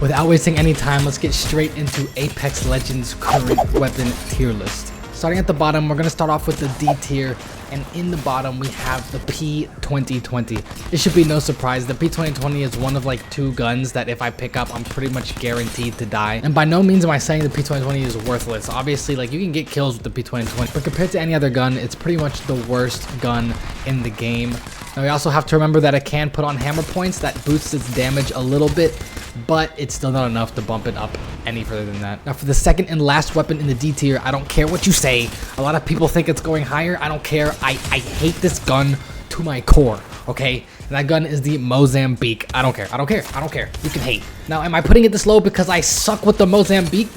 Without wasting any time, let's get straight into Apex Legends' current weapon tier list. Starting at the bottom, we're going to start off with the D tier, and in the bottom we have the P2020. It should be no surprise, the P2020 is one of like 2 guns that if I pick up, I'm pretty much guaranteed to die. And by no means am I saying the P2020 is worthless. Obviously, like, you can get kills with the P2020, but compared to any other gun, it's pretty much the worst gun in the game. Now we also have to remember that it can put on hammer points that boosts its damage a little bit, but it's still not enough to bump it up any further than that. Now for the second and last weapon in the D tier, I don't care what you say. A lot of people think it's going higher. I don't care. I hate this gun to my core, okay? And that gun is the Mozambique. I don't care. I don't care. I don't care. You can hate. Now, am I putting it this low because I suck with the Mozambique?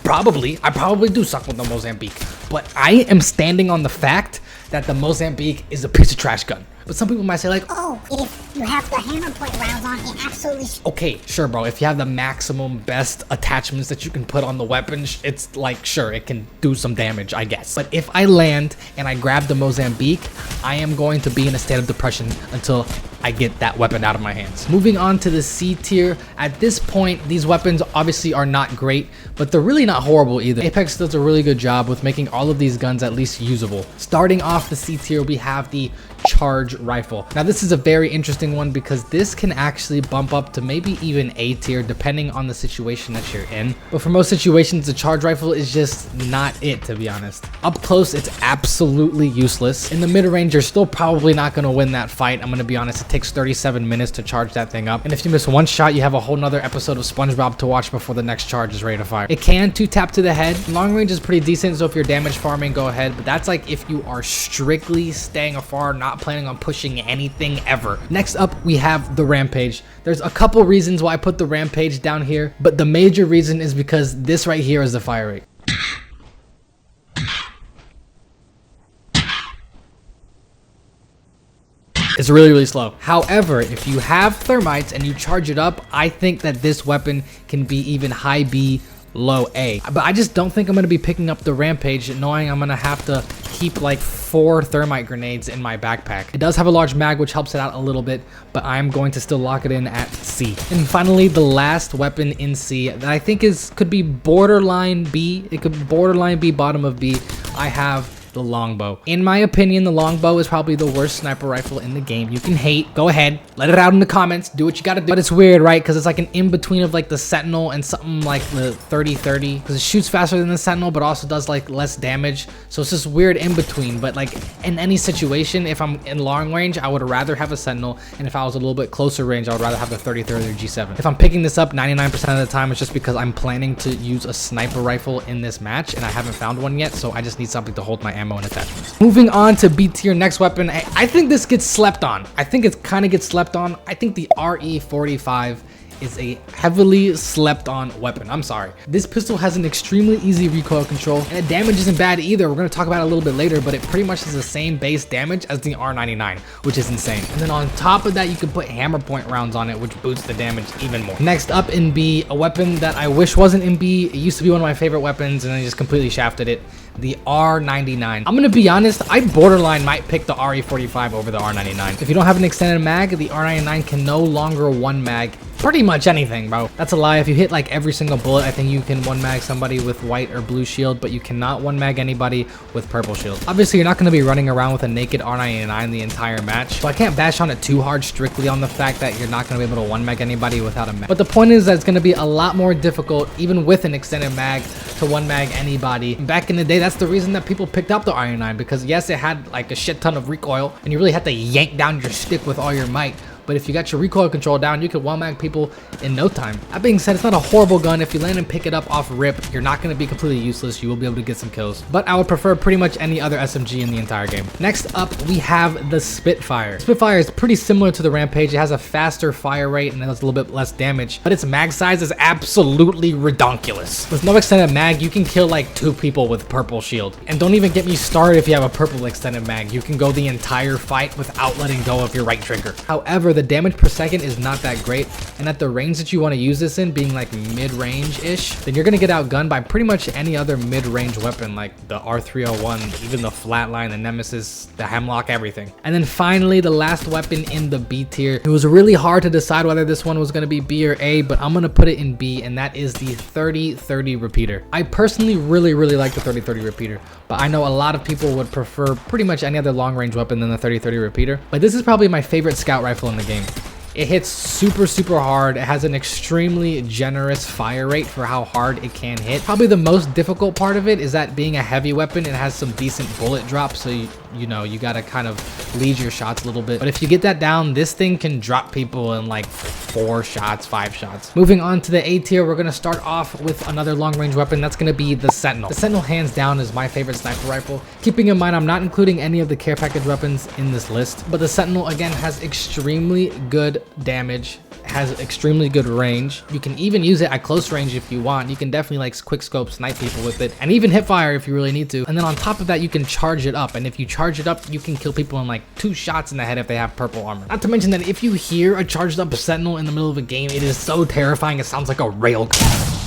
Probably. I probably do suck with the Mozambique. But I am standing on the fact that the Mozambique is a piece of trash gun. But some people might say like, oh, if you have the hammer point rounds on, it absolutely... Okay, sure, bro. If you have the maximum best attachments that you can put on the weapon, it's like, sure, it can do some damage, I guess. But if I land and I grab the Mozambique, I am going to be in a state of depression until I get that weapon out of my hands. Moving on to the C tier. At this point, these weapons obviously are not great, but they're really not horrible either. Apex does a really good job with making all of these guns at least usable. Starting off the C tier, we have the Charge Rifle. Now this is a very interesting one because this can actually bump up to maybe even A tier depending on the situation that you're in. But for most situations, the Charge Rifle is just not it, to be honest. Up close, it's absolutely useless. In the mid-range, you're still probably not going to win that fight. I'm going to be honest, it takes 37 minutes to charge that thing up. And if you miss one shot, you have a whole nother episode of SpongeBob to watch before the next charge is ready to fire. It can 2-tap to the head. Long range is pretty decent, so if you're damage farming, go ahead. But that's like if you are strictly staying afar, not planning on pushing anything ever. Next up, we have the Rampage. There's a couple reasons why I put the Rampage down here, but the major reason is because this right here is the fire rate. It's really, really slow. However, if you have thermites and you charge it up, I think that this weapon can be even high B, low A. But I just don't think I'm going to be picking up the Rampage knowing I'm going to have to keep like 4 thermite grenades in my backpack. It does have a large mag, which helps it out a little bit, but I'm going to still lock it in at C. And finally, the last weapon in C that I think could be borderline B. It could borderline be bottom of B. I have the longbow. In my opinion, the longbow is probably the worst sniper rifle in the game. You can hate, go ahead, let it out in the comments, do what you gotta do. But it's weird, right? Because it's like an in-between of like the Sentinel and something like the 30-30, because it shoots faster than the Sentinel but also does like less damage. So it's this weird in-between. But like in any situation, if I'm in long range, I would rather have a Sentinel, and if I was a little bit closer range, I would rather have the 30-30 or G7. If I'm picking this up 99% of the time, it's just because I'm planning to use a sniper rifle in this match and I haven't found one yet, so I just need something to hold my ammo and attachments. Moving on to B tier, next weapon. I think this gets slept on. I think it kind of gets slept on. I think the RE45 is a heavily slept on weapon. I'm sorry. This pistol has an extremely easy recoil control, and the damage isn't bad either. We're going to talk about it a little bit later, but it pretty much has the same base damage as the R99, which is insane. And then on top of that, you can put hammer point rounds on it, which boosts the damage even more. Next up in B, a weapon that I wish wasn't in B. It used to be one of my favorite weapons, and I just completely shafted it. The R99. I'm gonna be honest, I borderline might pick the RE45 over the R99. If you don't have an extended mag, the R99 can no longer one mag pretty much anything, bro. That's a lie. If you hit like every single bullet, I think you can one mag somebody with white or blue shield, but you cannot one mag anybody with purple shield. Obviously, you're not gonna be running around with a naked R99 the entire match, so I can't bash on it too hard strictly on the fact that you're not gonna be able to one mag anybody without a mag. But the point is that it's gonna be a lot more difficult, even with an extended mag, to one mag anybody. Back in the day, that's the reason that people picked up the R99, because yes, it had like a shit ton of recoil and you really had to yank down your stick with all your might. But if you got your recoil control down, you could one mag people in no time. That being said, it's not a horrible gun. If you land and pick it up off rip, you're not going to be completely useless. You will be able to get some kills. But I would prefer pretty much any other SMG in the entire game. Next up, we have the Spitfire. Spitfire is pretty similar to the Rampage. It has a faster fire rate and it does a little bit less damage, but its mag size is absolutely redonkulous. With no extended mag, you can kill like 2 people with purple shield. And don't even get me started if you have a purple extended mag. You can go the entire fight without letting go of your right trigger. However, However, the damage per second is not that great, and at the range that you want to use this in, being like mid-range-ish, then you're going to get outgunned by pretty much any other mid-range weapon like the R301, even the Flatline, the Nemesis, the Hemlock, everything. And then finally, the last weapon in the B tier. It was really hard to decide whether this one was going to be B or A, but I'm going to put it in B, and that is the 30-30 repeater. I personally really like the 30-30 repeater, but I know a lot of people would prefer pretty much any other long-range weapon than the 30-30 repeater. But this is probably my favorite scout rifle in the game. It hits super hard. It has an extremely generous fire rate for how hard it can hit. Probably the most difficult part of it is that being a heavy weapon, it has some decent bullet drop, so you know, you gotta kind of lead your shots a little bit. But if you get that down, this thing can drop people in like 4 shots, 5 shots. Moving on to the A tier, we're gonna start off with another long range weapon. That's gonna be the Sentinel. The Sentinel hands down is my favorite sniper rifle. Keeping in mind, I'm not including any of the care package weapons in this list, but the Sentinel again has extremely good damage, has extremely good range. You can even use it at close range if you want. You can definitely like quick scope snipe people with it, and even hip fire if you really need to. And then on top of that, you can charge it up, and if you charge it up, you can kill people in like 2 shots in the head if they have purple armor. Not to mention that if you hear a charged up Sentinel in the middle of a game, it is so terrifying. It sounds like a railgun.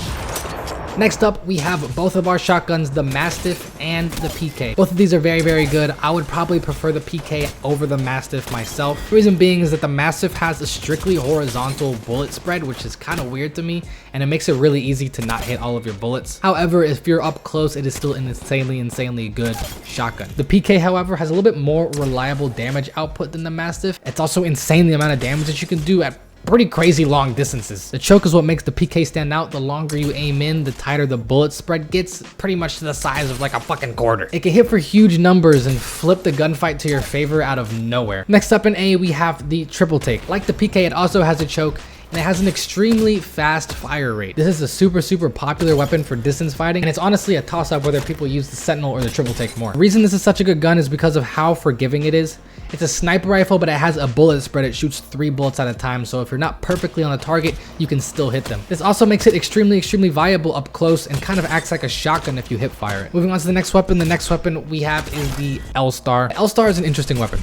Next up, we have both of our shotguns, the Mastiff and the PK. Both of these are very good. I would probably prefer the PK over the Mastiff myself. The reason being is that the Mastiff has a strictly horizontal bullet spread, which is kind of weird to me, and it makes it really easy to not hit all of your bullets. However, if you're up close, it is still an insanely good shotgun. The PK, however, has a little bit more reliable damage output than the Mastiff. It's also insane the amount of damage that you can do at pretty crazy long distances. The choke is what makes the PK stand out. The longer you aim in, the tighter the bullet spread gets, pretty much to the size of like a fucking quarter. It can hit for huge numbers and flip the gunfight to your favor out of nowhere. Next up in A, we have the triple take. Like the PK, it also has a choke, and it has an extremely fast fire rate. This is a super popular weapon for distance fighting, and it's honestly a toss-up whether people use the Sentinel or the triple take more. The reason this is such a good gun is because of how forgiving it is. It's a sniper rifle, but it has a bullet spread. It shoots 3 bullets at a time, so if you're not perfectly on the target, you can still hit them. This also makes it extremely viable up close and kind of acts like a shotgun if you hip fire it. Moving on to the next weapon. The next weapon we have is the L-Star. The L-Star is an interesting weapon.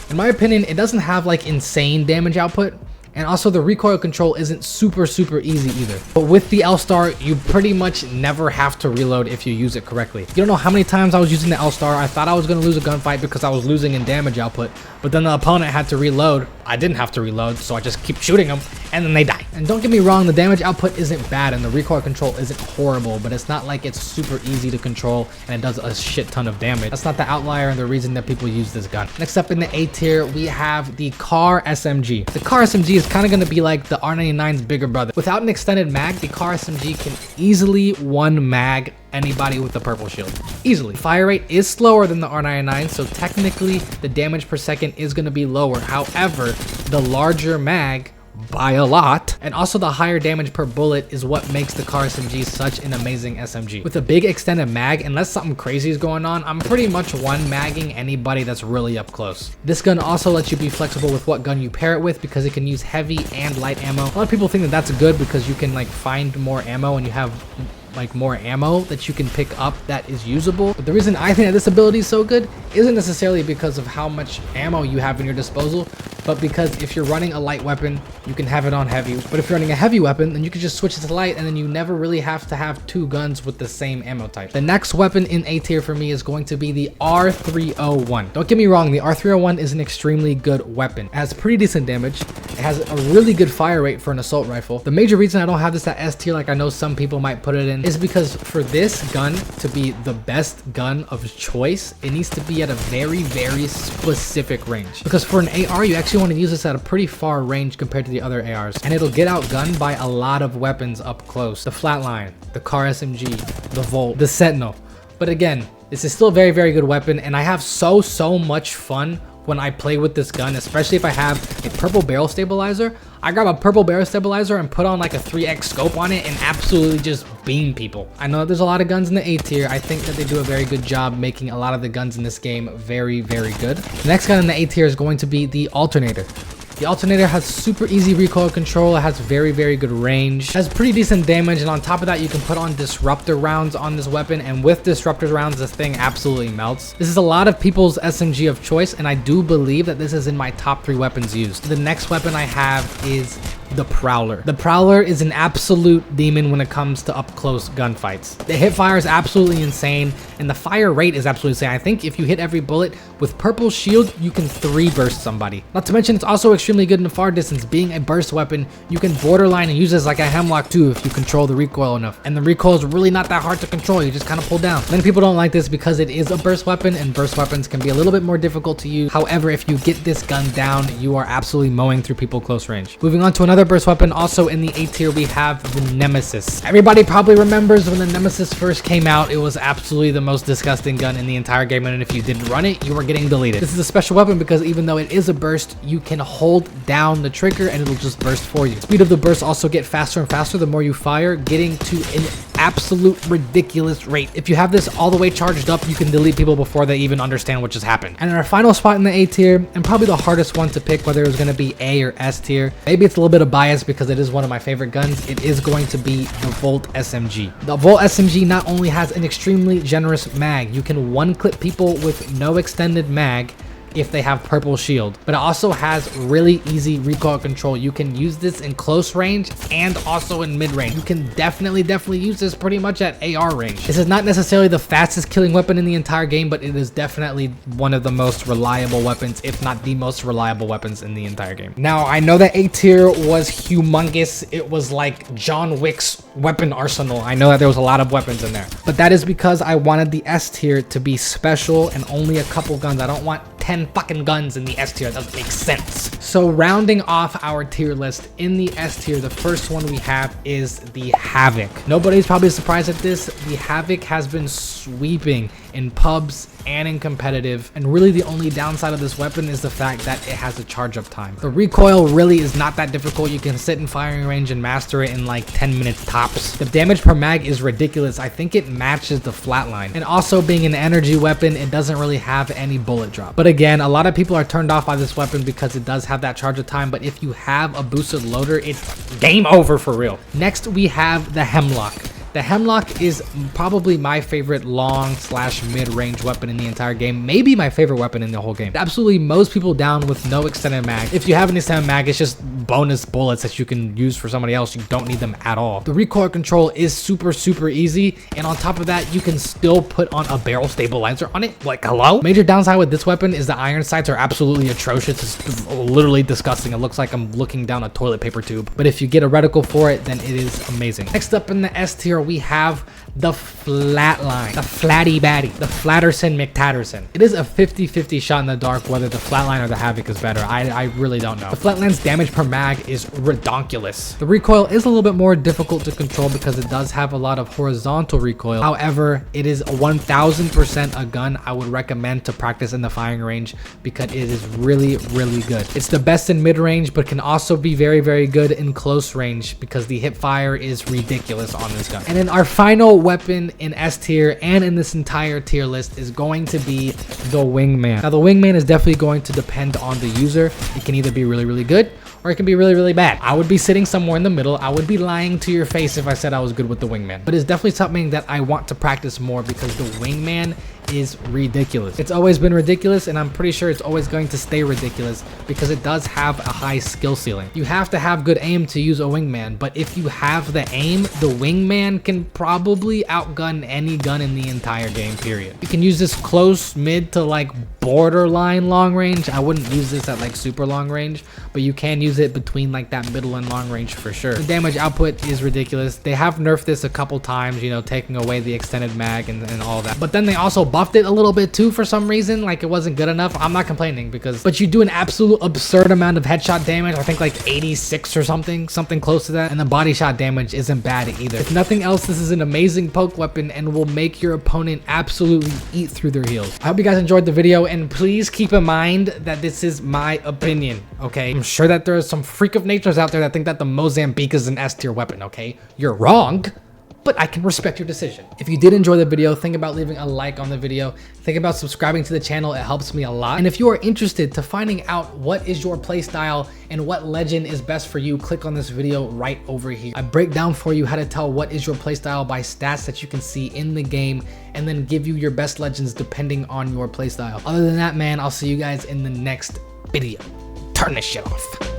In my opinion, it doesn't have like insane damage output, and also the recoil control isn't super easy either. But with the L-Star, you pretty much never have to reload if you use it correctly. You don't know how many times I was using the L-Star. I thought I was going to lose a gunfight because I was losing in damage output, but then the opponent had to reload. I didn't have to reload, so I just keep shooting them, and then they die. And don't get me wrong, the damage output isn't bad, and the recoil control isn't horrible, but it's not like it's super easy to control, and it does a shit ton of damage. That's not the outlier and the reason that people use this gun. Next up in the A tier, we have the Kar SMG. The Kar SMG is kind of going to be like the R99's bigger brother. Without an extended mag, the Kar SMG can easily one mag anybody with the purple shield. Easily. Fire rate is slower than the R99, so technically the damage per second is going to be lower. However, the larger mag by a lot, and also the higher damage per bullet is what makes the Kar SMG such an amazing SMG. With a big extended mag, unless something crazy is going on, I'm pretty much one magging anybody that's really up close. This gun also lets you be flexible with what gun you pair it with because it can use heavy and light ammo. A lot of people think that that's good because you can like find more ammo and you have like more ammo that you can pick up that is usable. But the reason I think that this ability is so good isn't necessarily because of how much ammo you have in your disposal, but because if you're running a light weapon, you can have it on heavy. But if you're running a heavy weapon, then you can just switch it to light, and then you never really have to have 2 guns with the same ammo type. The next weapon in A tier for me is going to be the R301. Don't get me wrong, the R301 is an extremely good weapon. It has pretty decent damage. It has a really good fire rate for an assault rifle. The major reason I don't have this at S tier like I know some people might put it in is because for this gun to be the best gun of choice, it needs to be at a very specific range. Because for an AR, you actually want to use this at a pretty far range compared to the other ARs, and it'll get outgunned by a lot of weapons up close. The Flatline, the Kar SMG, the Volt, the Sentinel. But again, this is still a very good weapon, and I have so much fun when I play with this gun, especially if I have a purple barrel stabilizer. I grab a purple barrel stabilizer and put on like a 3x scope on it and absolutely just beam people. I know there's a lot of guns in the A tier. I think that they do a very good job making a lot of the guns in this game very good. The next gun in the A tier is going to be the Alternator. The alternator has super easy recoil control. It has very, very good range. It has pretty decent damage, and on top of that, you can put on disruptor rounds on this weapon, and with disruptor rounds, this thing absolutely melts. This is a lot of people's SMG of choice, and I do believe that this is in my top 3 weapons used. The next weapon I have is the Prowler. The Prowler is an absolute demon when it comes to up close gunfights. The hip fire is absolutely insane, and the fire rate is absolutely insane. I think if you hit every bullet with purple shield, you can 3 burst somebody. Not to mention, it's also extremely good in the far distance. Being a burst weapon, you can borderline and use this like a Hemlock too if you control the recoil enough. And the recoil is really not that hard to control. You just kind of pull down. Many people don't like this because it is a burst weapon, and burst weapons can be a little bit more difficult to use. However, if you get this gun down, you are absolutely mowing through people close range. Moving on to another burst weapon, also in the A tier, we have the Nemesis. Everybody probably remembers when the Nemesis first came out, it was absolutely the most disgusting gun in the entire game, and if you didn't run it, you were getting deleted. This is a special weapon because even though it is a burst, you can hold down the trigger and it'll just burst for you. Speed of the burst also get faster and faster the more you fire, getting to an absolute ridiculous rate. If you have this all the way charged up, you can delete people before they even understand what just happened. And our final spot in the A tier, and probably the hardest one to pick whether it was going to be A or S tier, maybe it's a little bit of bias because it is one of my favorite guns, it is going to be the Volt SMG. The Volt SMG not only has an extremely generous mag, you can one clip people with no extended mag if they have purple shield, but it also has really easy recoil control. You can use this in close range and also in mid range. You can definitely use this pretty much at AR range. This is not necessarily the fastest killing weapon in the entire game, but it is definitely one of the most reliable weapons, if not the most reliable weapons in the entire game. Now, I know that A tier was humongous. It was like John Wick's weapon arsenal. I know that there was a lot of weapons in there, but that is because I wanted the S tier to be special and only a couple guns. I don't want 10 fucking guns in the S tier. That doesn't make sense. So rounding off our tier list, in the S tier, the first one we have is the Havoc. Nobody's probably surprised at this. The Havoc has been sweeping in pubs and in competitive, and really the only downside of this weapon is the fact that it has a charge up time. The recoil really is not that difficult. You can sit in firing range and master it in like 10 minutes tops. The damage per mag is ridiculous. I think it matches the flatline, and also being an energy weapon, it doesn't really have any bullet drop. But again, a lot of people are turned off by this weapon because it does have that charge of time, but if you have a boosted loader, it's game over for real. Next, we have the Hemlock. The Hemlock is probably my favorite long / mid-range weapon in the entire game. Maybe my favorite weapon in the whole game. Absolutely most people down with no extended mag. If you have an extended mag, it's just bonus bullets that you can use for somebody else. You don't need them at all. The recoil control is super easy, and on top of that, you can still put on a barrel stabilizer on it. Like, hello? Major downside with this weapon is the iron sights are absolutely atrocious. It's literally disgusting. It looks like I'm looking down a toilet paper tube. But if you get a reticle for it, then it is amazing. Next up in the S tier, we have the Flatline, the Flatty Batty, the Flatterson McTatterson. It is a 50-50 shot in the dark whether the Flatline or the Havoc is better. I really don't know. The Flatline's damage per mag is redonkulous. The recoil is a little bit more difficult to control because it does have a lot of horizontal recoil. However, it is 1000% a gun I would recommend to practice in the firing range because it is really good. It's the best in mid-range, but can also be very good in close range because the hip fire is ridiculous on this gun. And then our final weapon in S tier and in this entire tier list is going to be the Wingman. Now, the Wingman is definitely going to depend on the user. It can either be really good or it can be really bad. I would be sitting somewhere in the middle. I would be lying to your face if I said I was good with the Wingman, but it's definitely something that I want to practice more because the Wingman is ridiculous. It's always been ridiculous, and I'm pretty sure it's always going to stay ridiculous because it does have a high skill ceiling. You have to have good aim to use a Wingman, but if you have the aim, the Wingman can probably outgun any gun in the entire game, period. You can use this close, mid to like borderline long range. I wouldn't use this at like super long range, but you can use it between like that middle and long range for sure. The damage output is ridiculous. They have nerfed this a couple times, you know, taking away the extended mag and all that, but then they also buffed it a little bit too for some reason. Like, it wasn't good enough. I'm not complaining but you do an absolute absurd amount of headshot damage. I think like 86 or something close to that, and the body shot damage isn't bad either. If nothing else, this is an amazing poke weapon and will make your opponent absolutely eat through their heals. I hope you guys enjoyed the video, and please keep in mind that this is my opinion, okay? I'm sure that there are some freak of natures out there that think that the Mozambique is an S tier weapon, okay? You're wrong, but I can respect your decision. If you did enjoy the video, think about leaving a like on the video. Think about subscribing to the channel. It helps me a lot. And if you are interested to finding out what is your playstyle and what legend is best for you, click on this video right over here. I break down for you how to tell what is your playstyle by stats that you can see in the game, and then give you your best legends depending on your playstyle. Other than that, man, I'll see you guys in the next video. Turn this shit off.